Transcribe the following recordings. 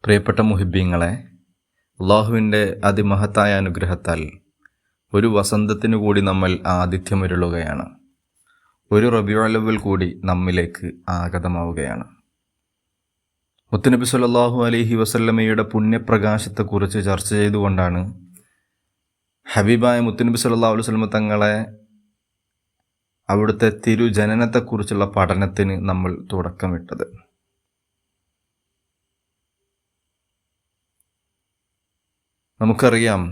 പ്രിയപ്പെട്ട മുഹിബ്ബീങ്ങളെ, അള്ളാഹുവിൻ്റെ അതിമഹത്തായ അനുഗ്രഹത്താൽ ഒരു വസന്തത്തിനു കൂടി നമ്മൾ ആതിഥ്യമരുളുകയാണ്. ഒരു റബീഉൽ അവ്വൽ കൂടി നമ്മിലേക്ക് ആഗതമാവുകയാണ്. മുത്തുനബി സല്ലല്ലാഹു അലൈഹി വസല്ലമയുടെ പുണ്യപ്രകാശത്തെക്കുറിച്ച് ചർച്ച ചെയ്തുകൊണ്ടാണ് ഹബീബായ മുത്തുനബി സല്ലല്ലാഹു അലൈഹി വസല്ലമ തങ്ങളെ അവിടുത്തെ തിരുജനനത്തെക്കുറിച്ചുള്ള പഠനത്തിന് നമ്മൾ തുടക്കമിട്ടത്. നമുക്കറിയാം,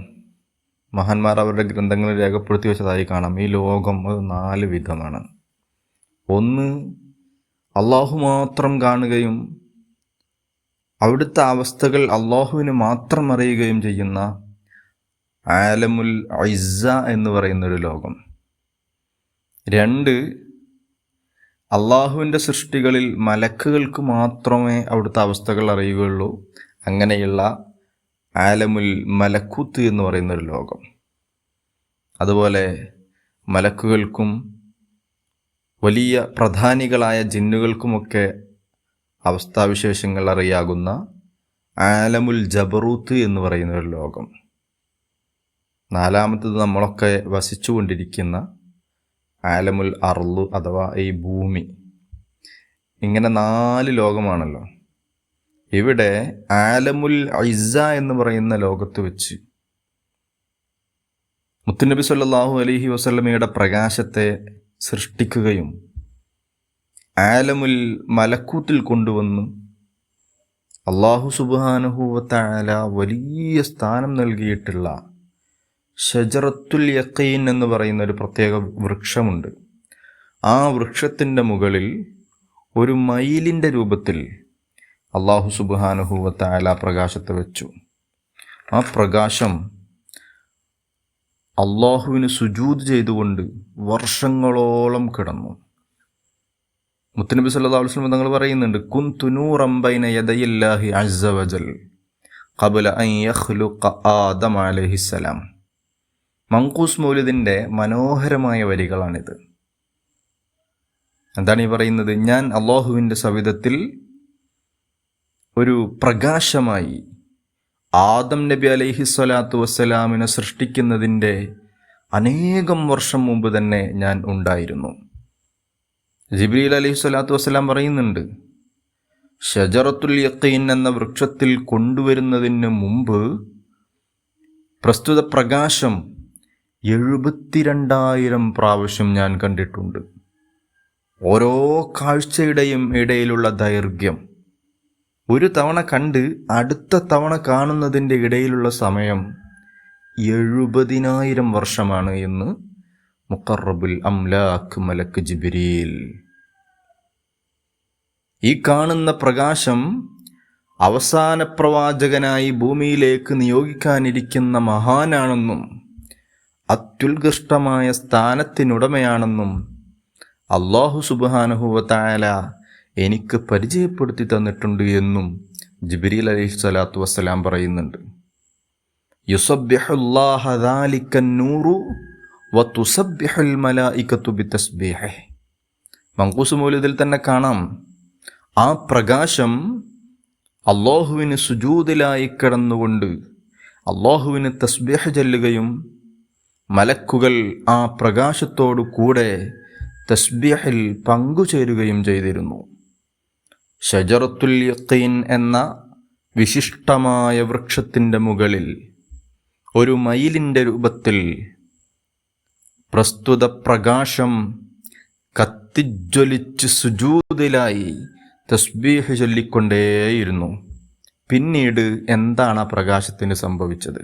മഹാന്മാർ അവരുടെ ഗ്രന്ഥങ്ങളിൽ രേഖപ്പെടുത്തി വെച്ചതായി കാണാം, ഈ ലോകം 4 വിധമാണ്. ഒന്ന്, അള്ളാഹു മാത്രം കാണുകയും അവിടുത്തെ അവസ്ഥകൾ അള്ളാഹുവിന് മാത്രം അറിയുകയും ചെയ്യുന്ന ആലമുൽ ഇസ്സ എന്ന് പറയുന്നൊരു ലോകം. 2, അള്ളാഹുവിൻ്റെ സൃഷ്ടികളിൽ മലക്കുകൾക്ക് മാത്രമേ അവിടുത്തെ അവസ്ഥകൾ അറിയുകയുള്ളൂ, അങ്ങനെയുള്ള ആലമുൽ മലക്കൂത്ത് എന്ന് പറയുന്നൊരു ലോകം. അതുപോലെ മലക്കുകൾക്കും വലിയ പ്രധാനികളായ ജിന്നുകൾക്കുമൊക്കെ അവസ്ഥാവിശേഷങ്ങൾ അറിയാകുന്ന ആലമുൽ ജബറൂത്ത് എന്ന് പറയുന്നൊരു ലോകം. 4-മത്തത് നമ്മളൊക്കെ വസിച്ചുകൊണ്ടിരിക്കുന്ന ആലമുൽ അർള് അഥവാ ഈ ഭൂമി. ഇങ്ങനെ 4 ലോകമാണല്ലോ. ഇവിടെ ആലമുൽ ഇസ്സ എന്ന് പറയുന്ന ലോകത്ത് വെച്ച് മുത്തുനബി സല്ലല്ലാഹു അലൈഹി വസല്ലമയുടെ പ്രകാശത്തെ സൃഷ്ടിക്കുകയും ആലമുൽ മലക്കൂത്തിൽ കൊണ്ടുവന്ന് അല്ലാഹു സുബ്ഹാനഹു വ തആല വലിയ സ്ഥാനം നൽകിയിട്ടുള്ള ഷജറത്തുൽ യഖീൻ എന്ന് പറയുന്ന ഒരു പ്രത്യേക വൃക്ഷമുണ്ട്. ആ വൃക്ഷത്തിൻ്റെ മുകളിൽ ഒരു മയിലിൻ്റെ രൂപത്തിൽ അല്ലാഹു സുബ്ഹാനഹു വ തആല പ്രകാശത്തെ വെച്ചു. ആ പ്രകാശം അള്ളാഹുവിന് സുജൂദ് ചെയ്തുകൊണ്ട് വർഷങ്ങളോളം കിടന്നു. മുത്തുനബി സല്ലല്ലാഹു അലൈഹി വസല്ലം തങ്ങൾ പറയുന്നുണ്ട്, കുന്തു നൂറൻ ബൈന യദയില്ലാഹി അസ്സ വജൽ ഖബ്ല അൻ യഖ്ലുഖ ആദം അലൈഹിസ്സലാം. മങ്കൂസ് മൗലിദിൻ്റെ മനോഹരമായ വരികളാണിത്. എന്താണ് ഈ പറയുന്നത്? ഞാൻ അള്ളാഹുവിൻ്റെ സവിധത്തിൽ ഒരു പ്രകാശമായി ആദം നബി അലൈഹിസ്സലാത്തു വസ്സലാമിനെ സൃഷ്ടിക്കുന്നതിൻ്റെ അനേകം വർഷം മുമ്പ് തന്നെ ഞാൻ ഉണ്ടായിരുന്നു. ജിബ്രീൽ അലൈഹിസ്സലാത്തു വസ്സലാം പറയുന്നുണ്ട്, ഷജറത്തുൽ യഖീൻ എന്ന വൃക്ഷത്തിൽ കൊണ്ടുവരുന്നതിന് മുമ്പ് പ്രസ്തുത പ്രകാശം 72,000 പ്രാവശ്യം ഞാൻ കണ്ടിട്ടുണ്ട്. ഓരോ കാഴ്ചയുടെയും ഇടയിലുള്ള ദൈർഘ്യം, ഒരു തവണ കണ്ട് അടുത്ത തവണ കാണുന്നതിൻ്റെ ഇടയിലുള്ള സമയം 70,000 വർഷമാണ് എന്ന് മുഖറബുൽ അംലാഖ് മലക്ക് ജിബ്രീൽ. ഈ കാണുന്ന പ്രകാശം അവസാന പ്രവാചകനായി ഭൂമിയിലേക്ക് നിയോഗിക്കാനിരിക്കുന്ന മഹാനാണെന്നും അത്യുത്കൃഷ്ടമായ സ്ഥാനത്തിനുടമയാണെന്നും അല്ലാഹു സുബ്ഹാനഹു വ തആല എനിക്ക് പരിചയപ്പെടുത്തി തന്നിട്ടുണ്ട് എന്നും ജിബ്രീൽ അലൈഹിസ്സലാത്തു വസ്സലാം പറയുന്നുണ്ട്. യുസബ്ബിഹുല്ലാഹ ദാലിക്കൻ നൂറു വതുസബ്ബിഹുൽ മലായികതു ബിതസ്ബീഹിഹി. മങ്കൂസ് മൗലിദിൽ തന്നെ കാണാം, ആ പ്രകാശം അല്ലാഹുവിന് സുജൂദിലായി കിടന്നുകൊണ്ട് അല്ലാഹുവിന് തസ്ബീഹ് ചൊല്ലുകയും മലക്കുകൾ ആ പ്രകാശത്തോടു കൂടെ തസ്ബീഹിൽ പങ്കുചേരുകയും ചെയ്തിരുന്നു. ഷജറത്തുൽ യഖീൻ എന്ന വിശിഷ്ടമായ വൃക്ഷത്തിൻ്റെ മുകളിൽ ഒരു മയിലിൻ്റെ രൂപത്തിൽ പ്രസ്തുത പ്രകാശം കത്തിജ്വലിച്ച് സുജൂദിലായി തസ്ബീഹ് ചൊല്ലിക്കൊണ്ടേയിരുന്നു. പിന്നീട് എന്താണ് ആ പ്രകാശത്തിന് സംഭവിച്ചത്?